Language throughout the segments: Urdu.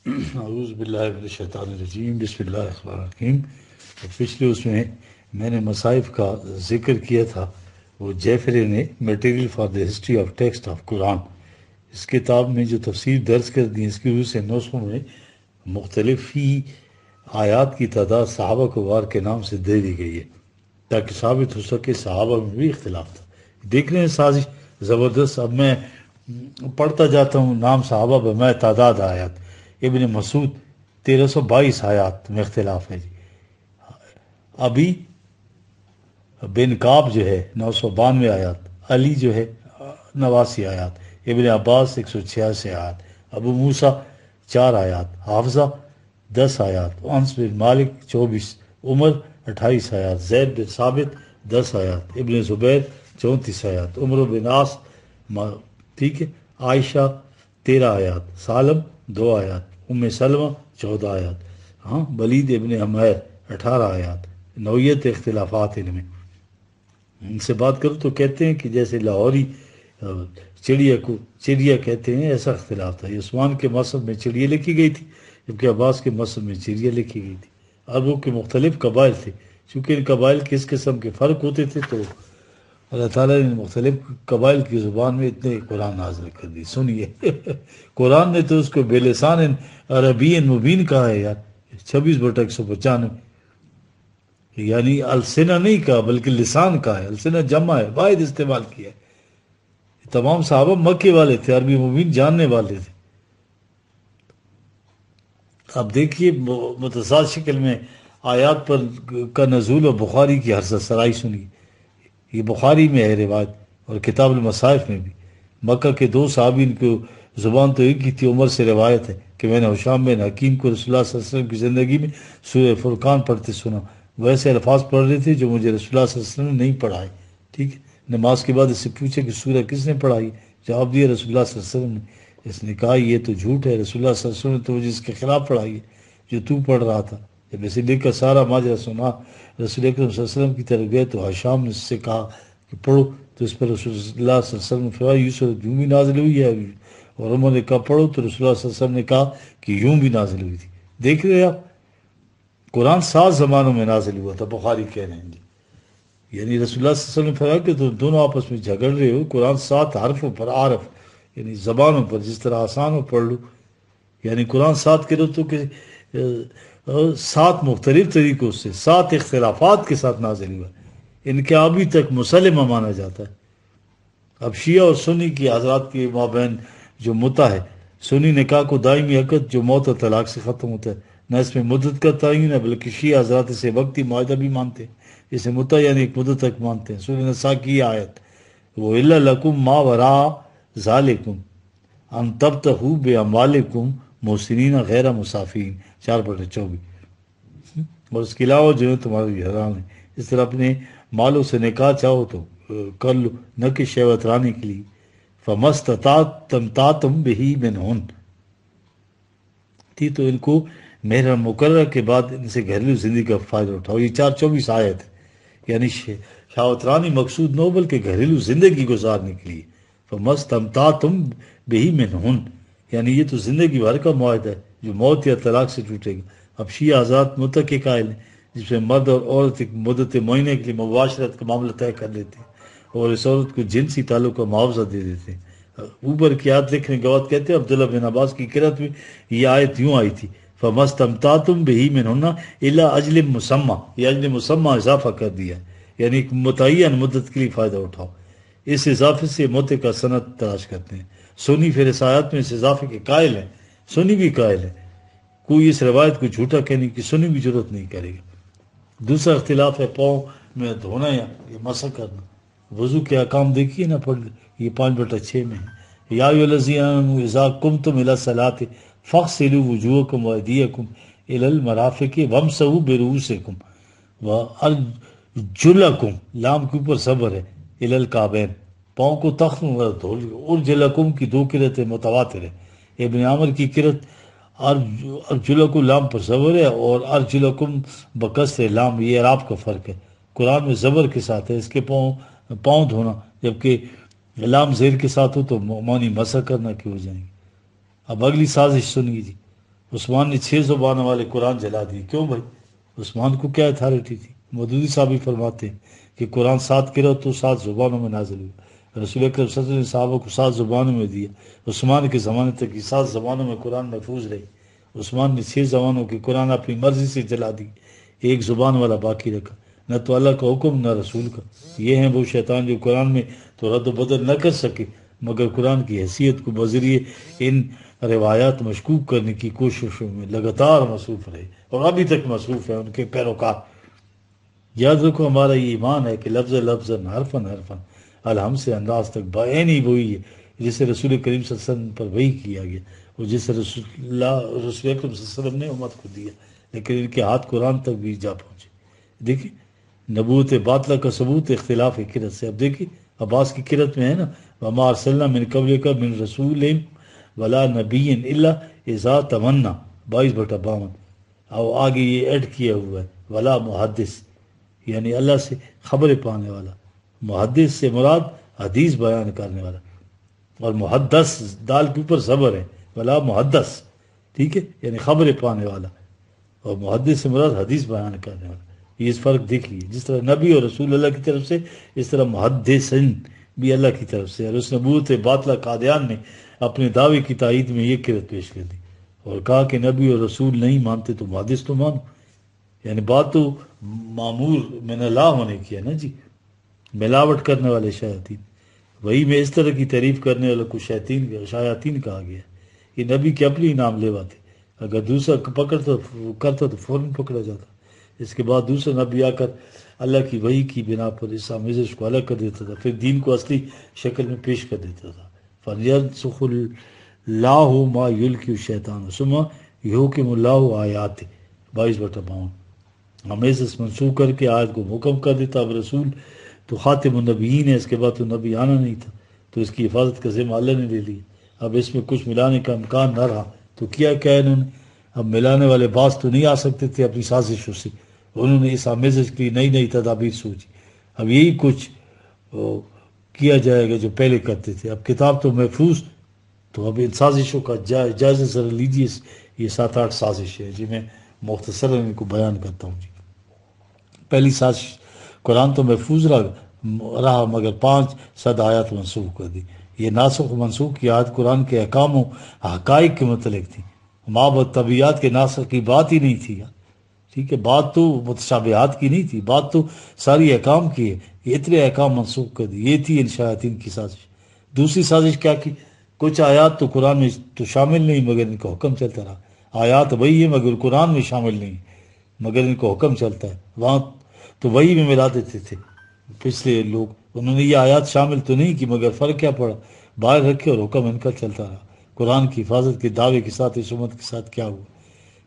اعوذ باللہ من الشیطان الرجیم، بسم اللہ الرحمن الرحیم۔ پچھلے اس میں نے مصائف کا ذکر کیا تھا، وہ جیفرے نے material for the history of text of Quran, اس کتاب میں جو تفسیر درج کر دی، اس کی وجہ سے نسخوں میں مختلف ہی آیات کی تعداد صحابہ کو وار کے نام سے دے دی گئی ہے تاکہ ثابت ہو سکے صحابہ میں بھی اختلاف تھا۔ دیکھ رہے ہیں سازش زبردست۔ اب میں پڑھتا جاتا ہوں نام صحابہ بمائے تعداد آیات۔ ابن مسعود 1322 آیات میں اختلاف ہے جی۔ ابی بن کعب جو ہے 992 آیات، علی جو ہے 89 آیات، ابن عباس 186 آیات، ابو موسیٰ 4 آیات، حافظہ 10 آیات، انس بن مالک 24، عمر 28 آیات، زید بن ثابت 10 آیات، ابن زبیر 34 آیات، عمر بن عاص ٹھیک ہے، عائشہ 13 آیات، سالم 2 آیات، ام سلمہ 14 آیات، ہاں ولید ابن عمیر 18 آیات۔ نوعیت اختلافات ان میں ان سے بات کروں تو کہتے ہیں کہ جیسے لاہوری چڑیا کو چڑیا کہتے ہیں، ایسا اختلاف تھا۔ عثمان کے مصحف میں چڑیا لکھی گئی تھی، جبکہ عباس کے مصحف میں چڑیا لکھی گئی تھی۔ عربوں کے مختلف قبائل تھے، چونکہ ان قبائل کے اس قسم کے فرق ہوتے تھے تو اللہ تعالیٰ نے مختلف قبائل کی زبان میں اتنے قرآن نازل کر دی۔ سنیے قرآن نے تو اس کو بے لسان عربی مبین کہا ہے یار، 26/195، یعنی السنہ نہیں کہا بلکہ لسان کہا ہے۔ السنہ جمع ہے، واحد استعمال کیا ہے۔ تمام صحابہ مکے والے تھے، عربی مبین جاننے والے تھے۔ اب دیکھیے متضاد شکل میں آیات پر کا نزول و بخاری کی حرص سرائی سنیے۔ یہ بخاری میں ہے روایت اور کتاب المصائف میں بھی۔ مکہ کے 2 صحابی، ان کو زبان تو ایک ہی تھی، عمر سے روایت ہے کہ میں نے حشام بن حکیم کو رسول اللہ صلی اللہ علیہ وسلم کی زندگی میں سورہ فرقان پڑھتے سنا۔ ویسے الفاظ پڑھ رہے تھے جو مجھے رسول اللہ صلی اللہ علیہ وسلم نے نہیں پڑھائے، ٹھیک ہے۔ نماز کے بعد اس سے پوچھے کہ سورہ کس نے پڑھائی؟ جواب دیا رسول اللہ صلی اللہ علیہ وسلم نے۔ اس نے کہا یہ تو جھوٹ ہے، رسول اللہ صلی اللہ علیہ وسلم نے تو مجھے اس کے خلاف پڑھائی ہے جو تو پڑھ رہا تھا۔ جب اسے لے کر سارا ماجرا سنا، رسول اکرم صلی اللہ علیہ وسلم کی طرف گئے تو حشام نے اس سے کہا کہ پڑھو، تو اس پر رسول اللہ صلی اللہ علیہ وسلم نے فرمایا یوں سورۃ یوں بھی نازل ہوئی ہے، اور عمر نے کہا پڑھو، تو رسول اللہ صلی اللہ علیہ وسلم نے کہا کہ یوں بھی نازل ہوئی تھی۔ دیکھ رہے آپ، قرآن 7 زمانوں میں نازل ہوا تھا، بخاری کہہ رہے ہیں جی۔ یعنی رسول اللہ صلی اللہ علیہ وسلم نے فرمایا کہ تم دونوں آپس میں جھگڑ رہے ہو، قرآن 7 حرفوں پر، عارف یعنی زبانوں پر، جس طرح آسان ہو پڑھ لو۔ یعنی قرآن 7 کرو تو کہ 7 مختلف طریقوں سے 7 اختلافات کے ساتھ نازل ہوا، ان کے ابھی تک مسلمہ مانا جاتا ہے۔ اب شیعہ اور سنی کی حضرات کے مابین جو متع ہے، سنی نکاح کو دائمی عقد جو موت اور طلاق سے ختم ہوتا ہے، نہ اس میں مدت کا تعین ہے، بلکہ شیعہ حضرات اسے وقتی معاہدہ بھی مانتے ہیں، اسے متع یعنی ایک مدت تک مانتے ہیں۔ سورہ نساء کی آیت وہ الا لکم ما وراء ذالکم ان تبتغوا باموالکم محسنین غیر مسافرین 4/24، اور اس کے علاوہ جو ہے تمہاری حرام ہے، اس طرح اپنے مالوں سے نکاح چاہو تو کر لو، نہ کہ شہوت رانے کے لیے۔ فمستطعتم بہ منہن تھی، تو ان کو مہر مقررہ کے بعد ان سے گھریلو زندگی کا فائدہ اٹھاؤ۔ یہ 4/24 آیت ہے، یعنی شہوت رانی مقصود نہ بلکہ گھریلو زندگی گزارنے کے لیے۔ فمستطعتم بہ منہن، یعنی یہ تو زندگی بھر کا معاہدہ ہے جو موت یا طلاق سے ٹوٹے گا۔ اب شیعہ حضرات متع کے قائل ہیں، جس میں مرد اور عورت ایک مدت معینہ کے لیے مباشرت کا معاملہ طے کر لیتے ہیں اور اس عورت کو جنسی تعلق کا معاوضہ دے دیتے ہیں۔ اوپر کی آیت لکھنے کے بعد کہتے ہیں عبداللہ بن عباس کی قرأت میں یہ آیت یوں آئی تھی، فَمَسْتَمْتَعْتُمْ بِهِ مِنْهُنَّ إِلَىٰ أَجْلٍ مُّسَمًّى، یہ اجل مسمى اضافہ کر دیا، یعنی ایک متعین مدت کے لیے فائدہ اٹھاؤ۔ اس اضافے سے متع کا سند تلاش کرتے ہیں۔ سنی پھر اس آیت میں اس اضافے کے قائل ہیں، سنی بھی قائل ہے، کوئی اس روایت کو جھوٹا کہنے کی سنی بھی ضرورت نہیں کرے گا۔ دوسرا اختلاف ہے پاؤں میں دھونا یا یہ مسح کرنا۔ وضو کے احکام دیکھیے نا، پڑھ یہ 5/6 میں ہے۔ یا ایھا الذین آمنوا اذا قمتم الی الصلاۃ فاغسلوا وجوہکم وایدیکم الی المرافق وامسحوا برؤوسکم وارجلکم، لام کے اوپر صبر ہے، الی الکعبین، پاؤں کو تخنوں پر دھو لو۔ ارجلکم کی 2 قرأتیں متواتر ہے۔ ابن عامر کی قرأت ارجلکم لام پر زبر ہے اور ارجلکم بکسر لام، یہ اعراب کا فرق ہے۔ قرآن میں زبر کے ساتھ ہے اس کے پاؤں دھونا، جبکہ لام زیر کے ساتھ ہو تو معنی مسح کرنا کے ہو جائیں گے۔ اب اگلی سازش سنیے جی۔ عثمان نے 6 زبانوں والے قرآن جلا دیے. کیوں بھائی؟ عثمان کو کیا اتھارٹی تھی؟ مودودی صاحب بھی فرماتے ہیں کہ قرآن 7 قرأت تو 7 زبانوں میں نازل ہوا. رسول اکرم صلی اللہ علیہ وسلم نے صحابہ کو 7 زبانوں میں دیا. عثمان کے زمانے تک یہ 7 زبانوں میں قرآن محفوظ رہی. عثمان نے 6 زبانوں کے قرآن اپنی مرضی سے جلا دی، ایک زبان والا باقی رکھا. نہ تو اللہ کا حکم نہ رسول کا. یہ ہیں وہ شیطان جو قرآن میں تو رد و بدل نہ کر سکے، مگر قرآن کی حیثیت کو بذریعے ان روایات مشکوک کرنے کی کوششوں میں لگاتار مصروف رہے، اور ابھی تک مصروف ہے ان کے پیروکار. یاد رکھو ہمارا یہ ایمان ہے کہ لفظ حرفاً الحم سے انداز تک بعینی وہی ہے جسے رسول کریم صلی اللہ علیہ وسلم پر وحی کیا گیا، اور جسے رسول اکرم صلی اللہ علیہ وسلم نے امت کو دیا، لیکن ان کے ہاتھ قرآن تک بھی جا پہنچے. دیکھیں نبوت باطلہ کا ثبوت اختلاف قرت سے. اب دیکھیں عباس کی قرت میں ہے نا، وما ارسلنا من قبلک من رسول ولا نبی الا اذا تمنا 22/52. اور آگے یہ ایڈ کیا ہوا ہے ولا محدث، یعنی اللہ سے خبر پانے والا. محدث سے مراد حدیث بیان کرنے والا، اور محدث دال کے اوپر زبر ہے، ولا محدث، ٹھیک ہے، یعنی خبر پانے والا. اور محدث سے مراد حدیث بیان کرنے والا. یہ اس فرق دیکھ لیے، جس طرح نبی اور رسول اللہ کی طرف سے، اس طرح محدثن بھی اللہ کی طرف سے. اور اس نبوت باطلہ قادیان نے اپنے دعوے کی تائید میں یہ قرت پیش کر دی اور کہا کہ نبی اور رسول نہیں مانتے تو محدث تو مانو. یعنی بات تو معمور من اللہ ہونے کی ہے نا جی. ملاوٹ کرنے والے شیاطین، وہی میں اس طرح کی تعریف کرنے والے کو شیاطین کہا گیا. یہ نبی کے اپنے ہی نام لیوا تھے. اگر دوسرا کرتا تو فوراً پکڑا جاتا. اس کے بعد دوسرا نبی آ کر اللہ کی وحی کی بنا پر اس آمیزش کو الگ کر دیتا تھا، پھر دین کو اصلی شکل میں پیش کر دیتا تھا. فَلْيَنْسُخِ اللَّهُ مَا يُلْقِي الشَّيْطَانُ ثُمَّ يُحْكِمُ اللَّهُ آیَاتِهِ 22/52. آمیزش منسوخ کر کے آیت کو حکم کر دیتا. اب رسول تو خاتم النبیین ہے، اس کے بعد تو نبی آنا نہیں تھا، تو اس کی حفاظت کا ذمہ اللہ نے لے لیا. اب اس میں کچھ ملانے کا امکان نہ رہا تو کیا انہوں نے؟ اب ملانے والے باز تو نہیں آ سکتے تھے اپنی سازشوں سے. انہوں نے اس آمیزش کی نئی تدابیر سوچی. اب یہی کچھ کیا جائے گا جو پہلے کرتے تھے. اب کتاب تو محفوظ، تو اب ان سازشوں کا جائزہ ذرا لیجیے. یہ 7-8 سازش ہے جی، میں مختصر ان کو بیان کرتا ہوں جی. پہلی سازش، قرآن تو محفوظ رہا مگر 500 آیات منسوخ کر دی. یہ ناسخ و منسوخ کی آیت قرآن کے احکام و حقائق کے متعلق تھی. مابعد طبیعت کے ناسخ کی بات ہی نہیں تھی. ٹھیک ہے، بات تو متشابہات کی نہیں تھی، بات تو ساری احکام کی ہے. یہ اتنے احکام منسوخ کر دی. یہ تھی ان شیاطین کی سازش. دوسری سازش کیا کی؟ کچھ آیات تو قرآن میں تو شامل نہیں مگر ان کا حکم چلتا رہا. آیات وہی ہے مگر قرآن میں شامل نہیں مگر ان کو حکم چلتا ہے. وہاں تو وہی میں ملا دیتے تھے پچھلے لوگ. انہوں نے یہ آیات شامل تو نہیں کی مگر فرق کیا پڑا؟ باہر رکھے اور حکم ان کا چلتا رہا. قرآن کی حفاظت کے دعوے کے ساتھ اس امت کے ساتھ کیا ہوا؟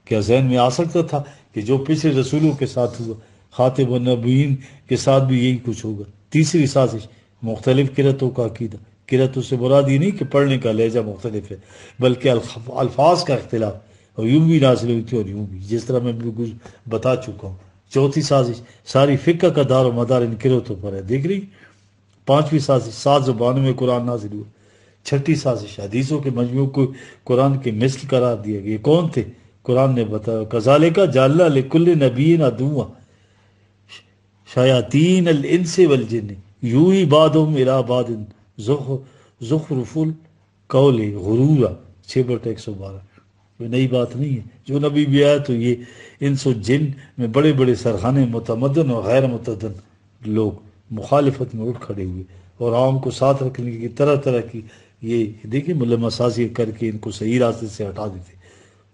کیا ذہن میں آ سکتا تھا کہ جو پچھلے رسولوں کے ساتھ ہوا خاتم النبیین کے ساتھ بھی یہی کچھ ہوگا؟ تیسری سازش، مختلف قرتوں کا عقیدہ. قرتوں سے مراد یہ نہیں کہ پڑھنے کا لہجہ مختلف ہے بلکہ الفاظ کا اختلاف. اور یوں بھی نازل ہوئی تھی اور یوں بھی، جس طرح میں بالکل بتا چکا ہوں. چوتھی سازش، ساری فقہ کا دار و مدار ان قرتوں پر ہے. دیکھ رہی؟ پانچویں سازش، 7 زبانوں میں قرآن نازل ہوا. چھٹی سازش، حدیثوں کے مجموعوں کو قرآن کے مثل قرار دیا گیا. یہ کون تھے؟ قرآن نے بتایا کذالک جعلنا لکل نبی عدوا شیاطین الانس والجن یوحی بعضهم الی بعض زخرف القول غرورا 6/112. کوئی نئی بات نہیں ہے. جو نبی بھی آیا تو یہ انس و جن میں بڑے بڑے سرخانے متمدن اور غیر متمدن لوگ مخالفت میں اٹھ کھڑے ہوئے اور عوام کو ساتھ رکھنے کی طرح کی یہ دیکھیں ملمہ سازی کر کے ان کو صحیح راستے سے ہٹا دیتے.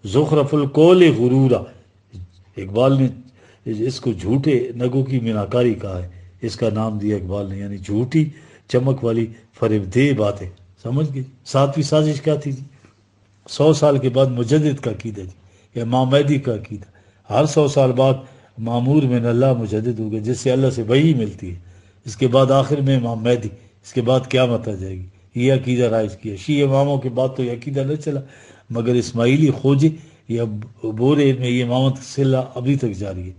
زخرف القول غرورا، اقبال نے اس کو جھوٹے نگوں کی میناکاری کہا ہے. اس کا نام دیا اقبال نے، یعنی جھوٹی چمک والی فریب دہ باتیں. سمجھ گئے؟ 7ویں سازش کیا تھی جی؟ 100 سال کے بعد مجدد کا عقیدہ جی، یا امام مہدی کا عقیدہ. ہر 100 سال بعد معمور من اللہ مجدد ہوگا جس سے اللہ سے وحی ملتی ہے. اس کے بعد آخر میں امام مہدی، اس کے بعد قیامت آ جائے گی. یہ عقیدہ رائج کیا. شیعہ اماموں کے بعد تو یہ عقیدہ نہ چلا مگر اسماعیلی خوجے یا بورے میں یہ امامت سلسلہ ابھی تک جاری ہے.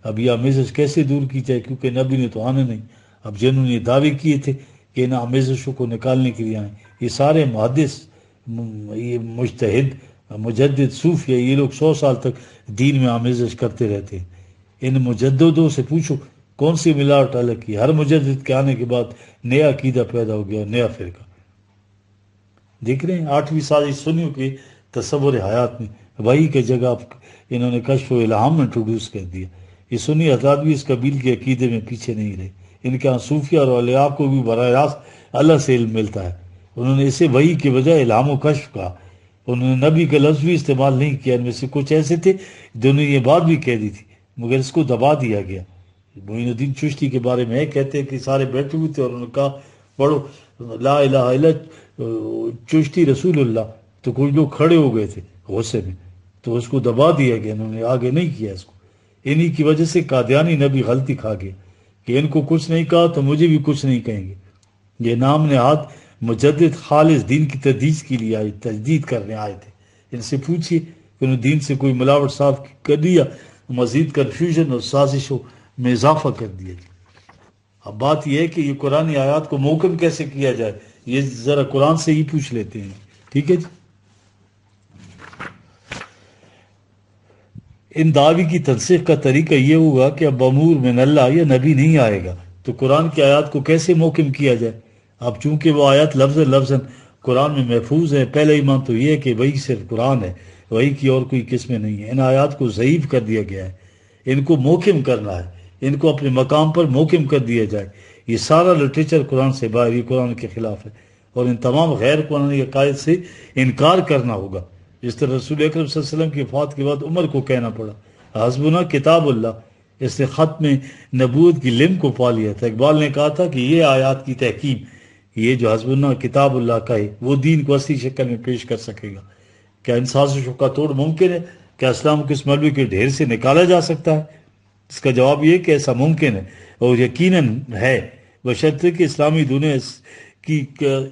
اب یہ آمیزش کیسے دور کی جائے؟ کیونکہ نبی نے تو آنا نہیں. اب جنہوں نے دعوے کیے تھے کہ ان آمیزشوں کو نکالنے کے لیے آئیں، یہ سارے محدث، یہ مجتہد مجدد صوفیہ یہ لوگ 100 سال تک دین میں آمیزش کرتے رہتے ہیں. ان مجددوں سے پوچھو کون سی ملاوٹ الگ کی. ہر مجدد کے آنے کے بعد نیا عقیدہ پیدا ہو گیا، نیا فرقہ. دیکھ رہے ہیں 8ویں سازش سنیوں کے تصور حیات میں وحی کی جگہ انہوں نے کشف و الہام انٹروڈیوس کر دیا. یہ سنی حضرات بھی اس قبیل کے عقیدے میں پیچھے نہیں رہے. ان کے ہاں صوفیہ اور اولیاء کو بھی براہ راست اللہ سے علم ملتا ہے. انہوں نے اسے وحی کے بجائے الہام و کشف کہا. انہوں نے نبی کا لفظ بھی استعمال نہیں کیا. ان میں سے کچھ ایسے تھے جنہوں نے یہ بات بھی کہہ دی تھی مگر اس کو دبا دیا گیا. معین الدین چشتی کے بارے میں کہتے ہیں کہ سارے بیٹھے ہوئے تھے اور انہوں نے کہا پڑھو لا الہ الا چشتی رسول اللہ، تو کچھ لوگ کھڑے ہو گئے تھے غصے میں، تو اس کو دبا دیا گیا. انہوں نے آگے نہیں کیا اس کو. انہی کی وجہ سے قادیانی نبی غلطی کھا گیا کہ ان کو کچھ نہیں کہا تو مجھے بھی کچھ نہیں کہیں گے. یہ نام نہاد مجدد خالص دین کی تجدید کے لیے آئے، تجدید کرنے آئے تھے. ان سے پوچھیے کہ انہوں نے دین سے کوئی ملاوٹ صاف کر دیا، مزید کنفیوژن اور سازشوں میں اضافہ کر دیا. اب بات یہ ہے کہ یہ قرآن آیات کو محکم کیسے کیا جائے، یہ ذرا قرآن سے ہی پوچھ لیتے ہیں. ٹھیک ہے جی. ان دعوی کی تنسیخ کا طریقہ یہ ہوگا کہ اب امور من اللہ یا نبی نہیں آئے گا تو قرآن کی آیات کو کیسے محکم کیا جائے. اب چونکہ وہ آیات لفظ قرآن میں محفوظ ہے، پہلا ایمان تو یہ ہے کہ وہی صرف قرآن ہے، وہی کی اور کوئی قسمیں نہیں ہیں. ان آیات کو ضعیف کر دیا گیا ہے، ان کو محکم کرنا ہے، ان کو اپنے مقام پر محکم کر دیا جائے. یہ سارا لٹریچر قرآن سے باہر، یہ قرآن کے خلاف ہے اور ان تمام غیر قرآنی عقائد سے انکار کرنا ہوگا. جس طرح رسول اکرم صلی اللہ علیہ وسلم کی وفات کے بعد عمر کو کہنا پڑا حسبنا کتاب اللہ، اس نے ختم نبوت کی لم کو پا لیا تھا. اقبال نے کہا تھا کہ یہ آیات کی تحکیم، یہ جو حسبنا کتاب اللہ کا ہے وہ دین کو اصلی شکل میں پیش کر سکے گا. کیا ان سازشوں کا توڑ ممکن ہے؟ کیا اسلام کو اس ملبے کے ڈھیر سے نکالا جا سکتا ہے؟ اس کا جواب یہ کہ ایسا ممکن ہے اور یقیناً ہے، بشرطے کہ اسلامی دنیا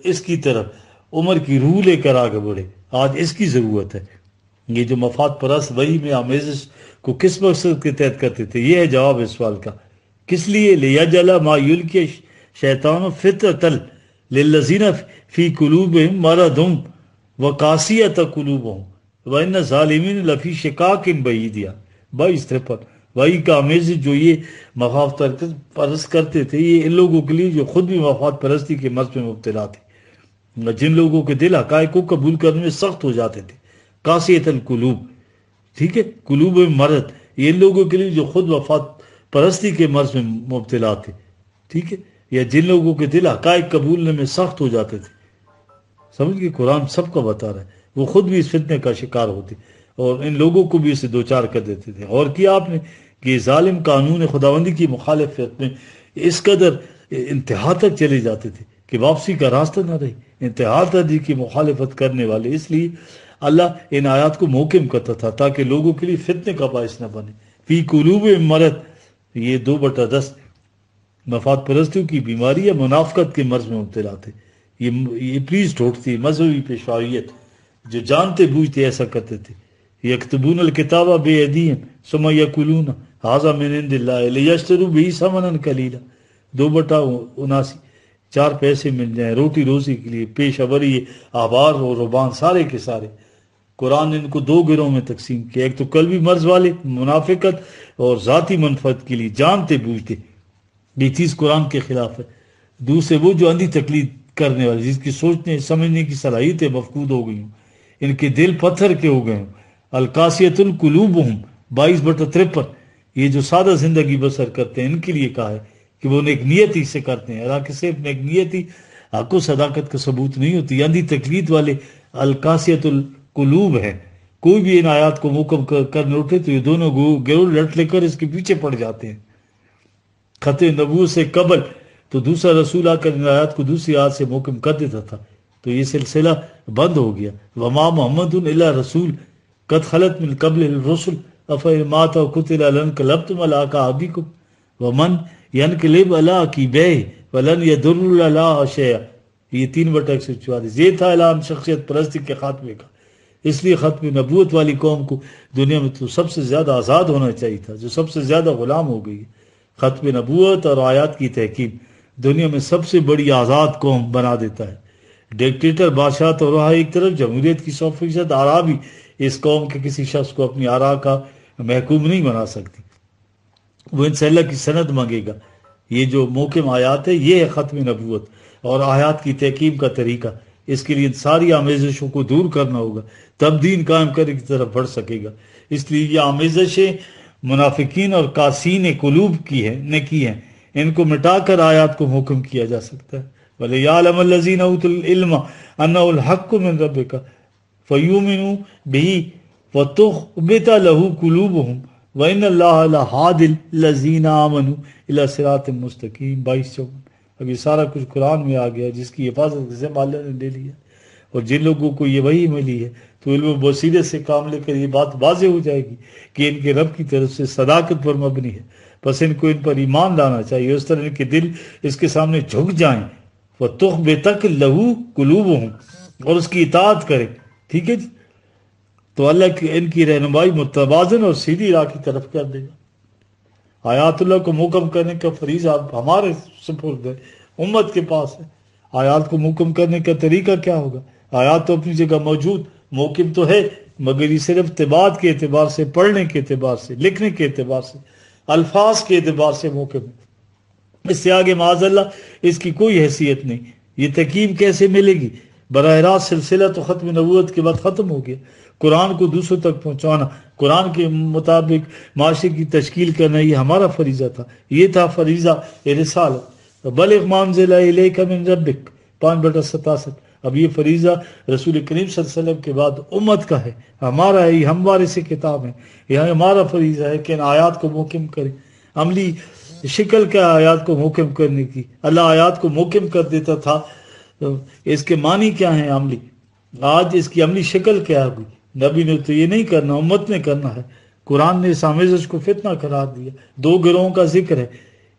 اس کی طرف عمر کی روح لے کر آگے بڑھے. آج اس کی ضرورت ہے. یہ جو مفاد پرست وحی میں آمیزش کو کس مقصد کے تحت کرتے تھے، یہ ہے جواب اس سوال کا. کس لیے؟ لیجعل ما یلقی شیطان فتنة للذین فی قلوبہم مرض وقاسیۃ قلوبہم وان الظالمین لفی شقاق بعید. 22-53 وحی کا آمیزش جو یہ مفاد پرست کرتے تھے، یہ ان لوگوں کے لیے جو خود بھی مفاد پرستی کے مرض میں مبتلا تھے، جن لوگوں کے دل حقائق کو قبول کرنے میں سخت ہو جاتے تھے. قاسیۃ القلوب، ٹھیک ہے، قلوب مرض، یہ ان لوگوں کے لیے جو خود مفاد پرستی کے مرض میں مبتلا تھے، ٹھیک ہے، یا جن لوگوں کے دل حقائق قبولنے میں سخت ہو جاتے تھے. سمجھ کے قرآن سب کو بتا رہا ہے، وہ خود بھی اس فتنے کا شکار ہوتے اور ان لوگوں کو بھی اسے دوچار کر دیتے تھے. اور کیا آپ نے کہ ظالم قانون خداوندی کی مخالفت میں اس قدر انتہا تک چلے جاتے تھے کہ واپسی کا راستہ نہ رہی. انتہا تک کی مخالفت کرنے والے، اس لیے اللہ ان آیات کو محکم کرتا تھا تاکہ لوگوں کے لیے فتنے کا باعث نہ بنے. فی قلوب مرض، یہ 2/10 مفاد پرستیوں کی بیماری یا منافقت کے مرض میں مبتلا تھے. یہ پلیز ٹوٹتی مذہبی پیشواریت جو جانتے بوجھتے ایسا کرتے تھے. یکتبون الکتاب بایدیہم ثم یقولون ھذا من عند اللہ لیشتروا بہ ثمنا قلیلا. 2/79 4 پیسے مل جائیں روٹی روزی کے لیے. پیش اوری آبار اور ربان سارے کے سارے. قرآن نے ان کو 2 گروہوں میں تقسیم کیا، ایک تو قلبی مرض والے منافقت اور ذاتی منفعت کے لیے جانتے بوجھتے، یہ چیز قرآن کے خلاف ہے. دوسرے وہ جو اندھی تقلید کرنے والے، جس کی سوچنے سمجھنے کی صلاحیتیں مفقود ہو گئی ہوں، ان کے دل پتھر کے ہو گئے ہوں. القاسیۃ القلوبہم 22/53 یہ جو سادہ زندگی بسر کرتے ہیں ان کے لیے کہا ہے کہ وہ نیک نیتی سے کرتے ہیں. حالانکہ صرف نیک نیتی حق و صداقت کا ثبوت نہیں ہوتی. اندھی تقلید والے القاسیۃ القلوب ہیں. کوئی بھی ان آیات کو محکم کرنے اٹھے تو یہ دونوں گروہ لٹ لے کر اس کے پیچھے پڑ جاتے ہیں. خط نبوت سے قبل تو دوسرا رسول آ کر ان آیات کو دوسری آیات سے محکم کر دیتا تھا تو یہ سلسلہ بند ہو گیا. وما محمد الا رسول قد خلت من قبل الرسل افإن مات أو قتل لانقلبتم على أعقابكم ومن ينقلب على عقبيه فلن يضر الله شيئا. یہ 3/144 یہ تھا اعلان شخصیت پرستی کے خاتمے کا. اس لیے ختم نبوت والی قوم کو دنیا میں تو سب سے زیادہ آزاد ہونا چاہیے تھا، جو سب سے زیادہ غلام ہو گئی ہے. ختم نبوت اور آیات کی تحکیم دنیا میں سب سے بڑی آزاد قوم بنا دیتا ہے. ڈکٹیٹر بادشاہ تو رہا ایک طرف، جمہوریت کی 100% آرابی اس قوم کے کسی شخص کو اپنی آراء کا محکوم نہیں بنا سکتی، وہ ان سے اللہ کی سند مانگے گا۔ یہ جو محکم آیات ہے یہ ہے ختم نبوت اور آیات کی تحکیم کا طریقہ۔ اس کے لیے ساری آمیزشوں کو دور کرنا ہوگا، تب دین قائم کرنے کی طرف بڑھ سکے گا۔ اس لیے یہ آمیزشیں منافقین اور قاسین قلوب نے کی ہیں، ان کو مٹا کر آیات کو محکم کیا جا سکتا ہے۔ وَلِيَعْلَمَ الَّذِينَ أُوتُوا الْعِلْمَ أَنَّهُ الْحَقُّ مِنْ رَبِّكَ فَيُؤْمِنُوا بِهِ وَتُخْبِتَ لَهُ قُلُوبُهُمْ وَإِنَّ اللَّهَ لَهَادِ الَّذِينَ آمَنُوا إِلَىٰ صِرَاطٍ مُسْتَقِيمٍ 22۔ اب یہ سارا کچھ قرآن میں آ گیا جس کی حفاظت کا ذمہ اللہ نے لے لیا، اور جن لوگوں کو یہ وحی ملی ہے تو علم و بصیرت سے کام لے کر یہ بات واضح ہو جائے گی کہ ان کے رب کی طرف سے صداقت پر مبنی ہے، بس ان کو ان پر ایمان لانا چاہیے، اس طرح ان کے دل اس کے سامنے جھک جائیں، وَتُخْبِتَ لَهُ قُلُوبُهُمْ، اور اس کی اطاعت کریں۔ ٹھیک ہے جی، تو اللہ ان کی رہنمائی متوازن اور سیدھی راہ کی طرف کر دے گا۔ آیات اللہ کو محکم کرنے کا فریضہ ہمارے سپرد ہے، امت کے پاس ہے۔ آیات کو محکم کرنے کا طریقہ کیا ہوگا؟ آیات تو اپنی جگہ موجود، محکم تو ہے، مگر یہ صرف تباعت کے اعتبار سے، پڑھنے کے اعتبار سے، لکھنے کے اعتبار سے، الفاظ کے اعتبار سے محکم ہے۔ اس سے آگے معاذ اللہ اس کی کوئی حیثیت نہیں۔ یہ تحکیم کیسے ملے گی؟ براہ راست سلسلہ تو ختم نبوت کے بعد ختم ہو گیا۔ قرآن کو دوسروں تک پہنچانا، قرآن کے مطابق معاشرے کی تشکیل کرنا، یہ ہمارا فریضہ تھا، یہ تھا فریضہ رسالت۔ بلغ ما انزل الیک من ربک 5/87۔ اب یہ فریضہ رسول کریم صلی اللہ علیہ وسلم کے بعد امت کا ہے، ہمارا ہے، یہ ہم وارث کتاب ہیں، یہ ہمارا فریضہ ہے کہ ان آیات کو محکم کریں۔ عملی شکل کیا آیات کو محکم کرنے کی؟ اللہ آیات کو محکم کر دیتا تھا، اس کے معنی کیا ہیں عملی؟ آج اس کی عملی شکل کیا ہوگی؟ نبی نے تو یہ نہیں کرنا، امت نے کرنا ہے۔ قرآن نے اس آمیزش کو فتنہ قرار دیا۔ 2 گروہوں کا ذکر ہے،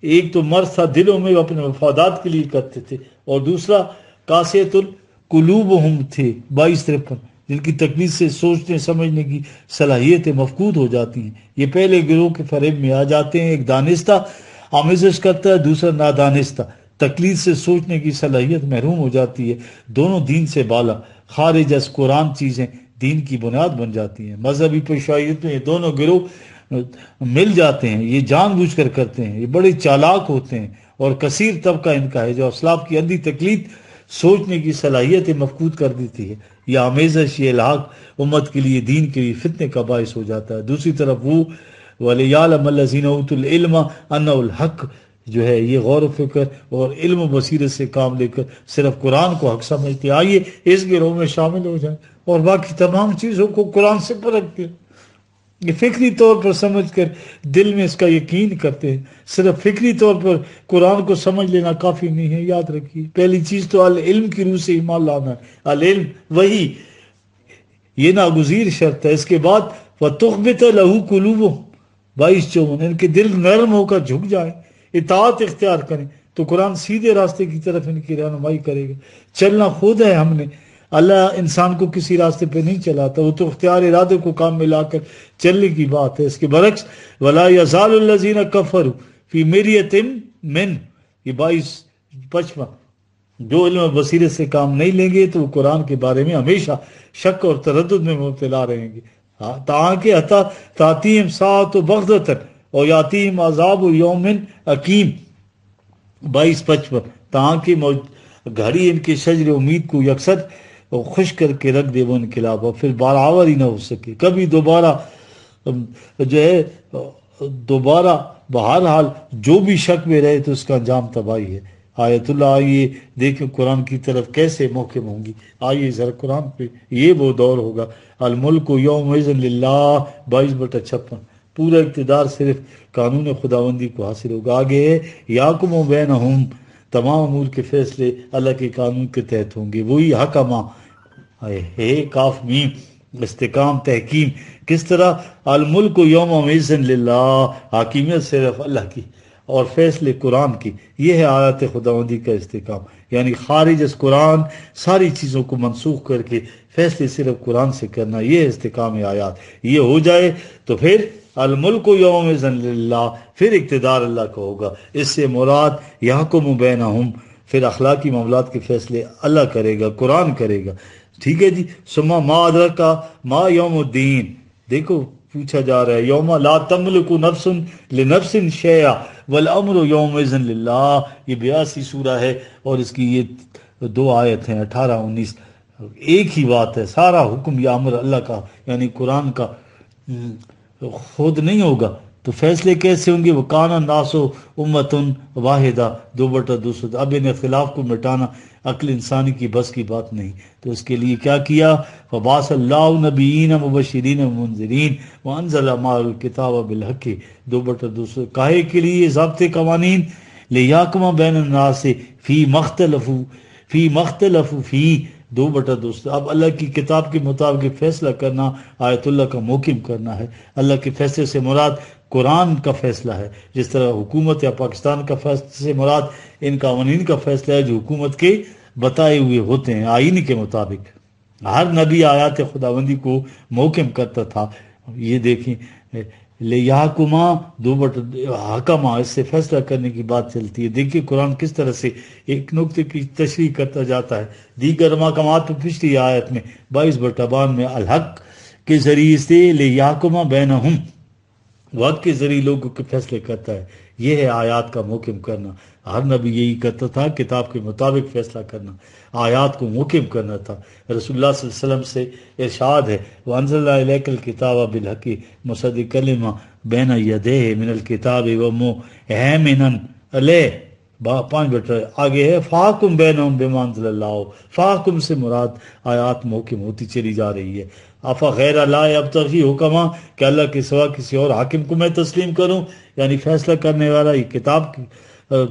ایک تو مرض تھا دلوں میں، اپنے مفادات کے لیے کرتے تھے، اور دوسرا قاسیۃ القلوبہم تھے 22-53، جن کی تکلیف سے سوچنے سمجھنے کی صلاحیتیں مفقود ہو جاتی ہیں۔ یہ پہلے گروہ کے فریب میں آ جاتے ہیں، ایک دانستہ آمیزش کرتا ہے، دوسرا نادانستہ، تکلیف سے سوچنے کی صلاحیت محروم ہو جاتی ہے۔ دونوں دین سے بالا، خارج از قرآن چیزیں دین کی بنیاد بن جاتی ہیں۔ مذہبی پیشوائیت میں یہ دونوں گروہ مل جاتے ہیں، یہ جان بوجھ کر کرتے ہیں، یہ بڑے چالاک ہوتے ہیں، اور کثیر طبقہ ان کا ہے جو اسلاف کی اندھی تکلیف سوچنے کی صلاحیت مفقود کر دیتی ہے۔ یہ آمیزش، یہ الحاق امت کے لیے، دین کے لیے فتنے کا باعث ہو جاتا ہے۔ دوسری طرف وہ وَلِيَعْلَمَ الَّذِينَ أُوتُوا الْعِلْمَ أَنَّهُ الْحَقُّ جو ہے، یہ غور و فکر اور علم و بصیرت سے کام لے کر صرف قرآن کو حق سمجھتے، آئیے اس گروہ میں شامل ہو جائیں اور باقی تمام چیزوں کو قرآن سے پرکھ دیں۔ یہ فکری طور پر سمجھ کر دل میں اس کا یقین کرتے ہیں۔ صرف فکری طور پر قرآن کو سمجھ لینا کافی نہیں ہے، یاد رکھیے۔ پہلی چیز تو العلم کی روح سے ایمان لانا ہے، العلم وہی، یہ ناگزیر شرط ہے۔ اس کے بعد وَتُخْبِتَ لَهُ قُلُوبُهُمْ 22-54، ان کے دل نرم ہو کر جھک جائیں، اطاعت اختیار کریں، تو قرآن سیدھے راستے کی طرف ان کی رہنمائی کرے گا۔ چلنا خود ہے ہم نے، اللہ انسان کو کسی راستے پہ نہیں چلاتا، وہ تو اختیار ارادے کو کام میں لا کر چلنے کی بات ہے۔ اس کے برعکس وَلَا يَزَالُ الَّذِينَ كَفَرُوا فِي مِرْيَةٍ مِّنْهُ، یہ 22-55، جو علم و بصیرت سے کام نہیں لیں گے تو وہ قرآن کے بارے میں ہمیشہ شک اور تردد میں مبتلا رہیں گے، تاکہ حتی تَأْتِيهِمْ سَاعَةُ بَغْتَةً اور یَأْتِيهِمْ عَذَابُ یَوْمٍ عَقِیمٍ 22-55، تاکہ گھڑی ان کے شجر امید کو یکسر اور خوش کر کے رکھ دے وہ انقلاب، اور پھر برابر ہی نہ ہو سکے کبھی دوبارہ، جو ہے دوبارہ۔ بہرحال جو بھی شک میں رہے تو اس کا انجام تباہی ہے۔ آیت اللہ، آئیے دیکھیں قرآن کی طرف کیسے محکم ہوں گی۔ آئیے ذرا قرآن پہ، یہ وہ دور ہوگا الملک یومئذ للہ 22/56، پورا اقتدار صرف قانون خداوندی کو حاصل ہوگا۔ آگے ہے یحکم بینہم، تمام امور کے فیصلے اللہ کے قانون کے تحت ہوں گے، وہی حکمہ ہے، کاف میم، استحکام، تحکیم۔ کس طرح؟ الملک یومئذ للہ، حاکمیت صرف اللہ کی اور فیصلے قرآن کی، یہ ہے آیات خداوندی کا استحکام، یعنی خارج از قرآن ساری چیزوں کو منسوخ کر کے فیصلے صرف قرآن سے کرنا، یہ ہے استحکام آیات۔ یہ ہو جائے تو پھر الملک یومئذ للہ، پھر اقتدار اللہ کا ہوگا۔ اس سے مراد یحکم بینہم، پھر اخلاقی معاملات کے فیصلے اللہ کرے گا، قرآن کرے گا۔ ٹھیک ہے جی. سما ما ادرکا ما یوم الدین. دیکھو پوچھا جا رہا ہے یوم لا تملک نفس لنفس شیئا والامر یومئذ للہ. یہ 82 سورہ ہے اور اس کی یہ 2 آیت ہیں 18 19. ایک ہی بات ہے, سارا حکم یا امر اللہ کا یعنی قرآن کا خود نہیں ہوگا تو فیصلے کیسے ہوں گے؟ وہ کانا ناسو امتن واحدہ 2/200. اب ان اختلاف کو مٹانا عقل انسانی کی بس کی بات نہیں, تو اس کے لیے کیا کیا؟ فبعث اللہ نبیین مبشرین منذرین وانزل معہ الکتاب بالحق 2/200. کاہے کے لیے ضابطے قوانین؟ لیحکم بین الناس فی مختلف فی 2/200. اب اللہ کی کتاب کے مطابق فیصلہ کرنا آیت اللہ کا محکم کرنا ہے. اللہ کے فیصلے سے مراد قرآن کا فیصلہ ہے, جس طرح حکومت یا پاکستان کا فیصلے سے مراد ان قوانین کا فیصلہ ہے جو حکومت کے بتائے ہوئے ہوتے ہیں آئین کے مطابق. ہر نبی آیات خداوندی کو محکم کرتا تھا. یہ دیکھیں لیحکما 2/حکما, اس سے فیصلہ کرنے کی بات چلتی ہے. دیکھیے قرآن کس طرح سے ایک نقطے کی تشریح کرتا جاتا ہے. دیگر محکمات پچھلی آیت میں 22/52 میں الحق کے ذریعے سے لیحکما بینہم, وقت کے ذریعے لوگوں کے فیصلے کرتا ہے. یہ ہے آیات کا محکم کرنا. ہر نبی یہی کرتا تھا, کتاب کے مطابق فیصلہ کرنا, آیات کو محکم کرنا تھا. رسول اللہ صلی اللہ علیہ وسلم سے ارشاد ہے وَأَنزَلْنَا إِلَيْكَ الْكِتَابَ بِالْحَقِّ مُصَدِّقًا لِمَا بَيْنَ يَدَيْهِ مِنَ الْكِتَابِ وَمُهَيْمِنًا عَلَيْهِ. 5 آگے ہے فَحْكُم بَيْنَهُم بِمَا أَنزَلَ اللَّهُ. فَحْكُم سے مراد آیات محکم ہوتی چلی جا رہی ہے. افا غیر اللہ ابتغی حکما, کہ اللہ کے سوا کسی اور حاکم کو میں تسلیم کروں, یعنی فیصلہ کرنے والا یہ کتاب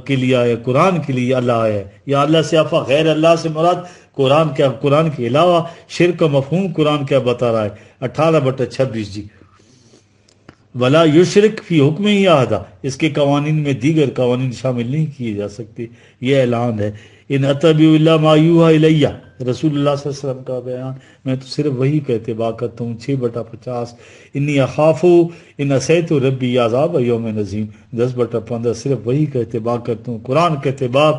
کے لیے آیا, قرآن کے لیے اللہ آیا ہے. یا اللہ سے افا غیر اللہ سے مراد قرآن کیا, قرآن کے علاوہ شرک کا مفہوم قرآن کیا بتا رہا ہے 18/26 جی. ولا یشرک فی حکم ہی احدا, اس کے قوانین میں دیگر قوانین شامل نہیں کیے جا سکتے. یہ اعلان ہے ان اتبع الا ما یوحی الیہ, رسول اللہ صلی اللہ علیہ وسلم کا بیان, میں تو صرف وہی کا اتباع کرتا ہوں. 6/50 انی اخاف ان عصیت ربی عذاب یوم عظیم. 10/15 صرف وہی کا اتباع کرتا ہوں, قرآن کا اتباع.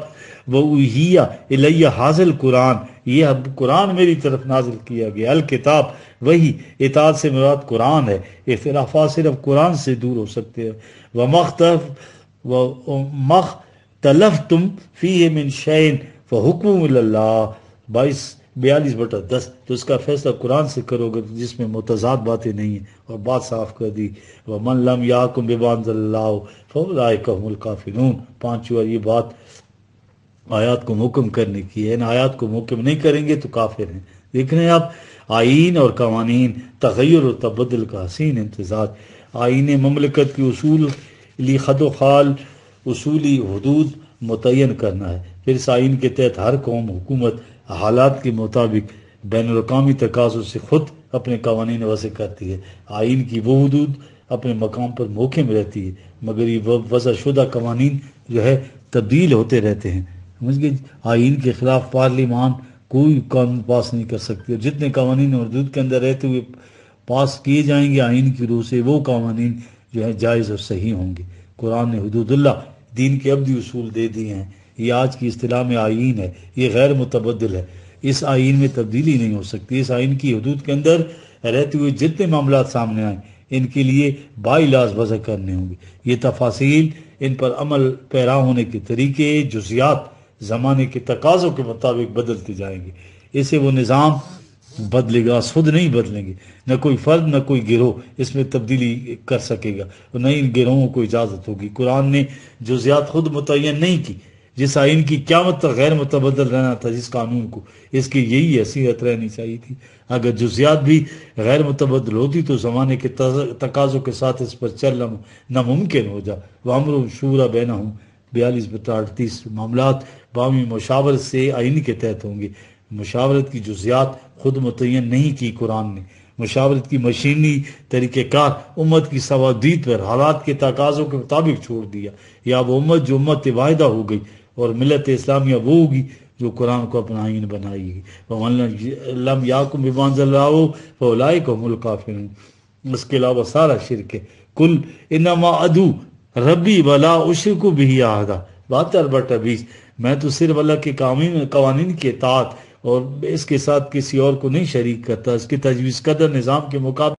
وَأُوحِیَ الیہ حاضل قرآن, یہ اب قرآن میری طرف نازل کیا گیا. الکتاب وہی, اطاعت سے مراد قرآن ہے. اختلافات صرف قرآن سے دور ہو سکتے ہیں. وَمَخْتَلَفْتُمْ فِيهِ مِنْ شَيْءٍ فَحُكْمُهُ إِلَى اللَّهِ 42/42. تو اس کا فیصلہ قرآن سے کرو گے جس میں متضاد باتیں نہیں ہیں, اور بات صاف کر دی. وَمَنْ لَمْ يَحْكُمْ بِمَا أَنزَلَ اللَّهُ فَأُولَٰئِكَ هُمُ الْكَافِرُونَ. 5 یہ بات آیات کو محکم کرنے کی ہے. ان آیات کو محکم نہیں کریں گے تو کافر ہیں. دیکھ رہے ہیں آپ, آئین اور قوانین, تغیر و تبدل کا حسین امتزاج. آئین مملکت کی اصول لی خد و خال, اصولی حدود متعین کرنا ہے. پھر اس آئین کے تحت ہر قوم حکومت حالات کے مطابق بین الاقوامی تقاضوں سے خود اپنے قوانین وضع کرتی ہے. آئین کی وہ حدود اپنے مقام پر محکم رہتی ہے, مگر یہ وضع شدہ قوانین جو ہے تبدیل ہوتے رہتے ہیں. سمجھ گئے؟ آئین کے خلاف پارلیمان کوئی قانون پاس نہیں کر سکتی, اور جتنے قوانین حدود کے اندر رہتے ہوئے پاس کیے جائیں گے آئین کی روح سے, وہ قوانین جو ہیں جائز اور صحیح ہوں گے. قرآن نے حدود اللہ, دین کے ابدی اصول دے دیے ہیں. یہ آج کی اصطلاح میں آئین ہے, یہ غیر متبدل ہے. اس آئین میں تبدیلی نہیں ہو سکتی. اس آئین کی حدود کے اندر رہتے ہوئے جتنے معاملات سامنے آئیں ان کے لیے باعلاج وضع کرنے ہوں گے. یہ تفاصیل, ان پر عمل پیرا ہونے کے طریقے, جزیات زمانے کے تقاضوں کے مطابق بدلتے جائیں گے. اسے وہ نظام بدلے گا, خود نہیں بدلیں گے. نہ کوئی فرد نہ کوئی گروہ اس میں تبدیلی کر سکے گا, اور نہ ان گروہوں کو اجازت ہوگی. قرآن نے جزیات خود متعین نہیں کی. جس آئین کی قیامت تک غیر متبدل رہنا تھا, جس قانون کو, اس کی یہی حیثیت رہنی چاہیے تھی. اگر جزیات بھی غیر متبدل ہوتی تو زمانے کے تقاضوں کے ساتھ اس پر چلنا ناممکن ہو جا. وَأَمْرٌ شُورَىٰ بَيْنَهُمْ 42/38. معاملات باہمی مشاورت سے آئین کے تحت ہوں گے. مشاورت کی جزیات خود متعین نہیں کی قرآن نے. مشاورت کی مشینی طریقہ کار امت کی سوادید پر حالات کے تقاضوں کے مطابق چھوڑ دیا. یا وہ امت جو امت واحدہ ہو گئی, اور ملت اسلامیہ وہ ہوگی جو قرآن کو اپنا آئین بنائے گی. وَمَن لَمْ يَحْكُم بِمَا أَنزَلَ اللَّهُ فَأُولَٰئِكَ هُمُ الْكَافِرُونَ. اس کے علاوہ سارا شرک ہے. قُلْ إِنَّمَا أَدْعُو رَبِّي وَلَا أُشْرِكُ بِهِ أَحَدًا. 72/20. میں تو صرف اللہ کے قوانین کی اطاعت اور اس کے ساتھ کسی اور کو نہیں شریک کرتا، اس کی تجویز قدر نظام کے مقابلے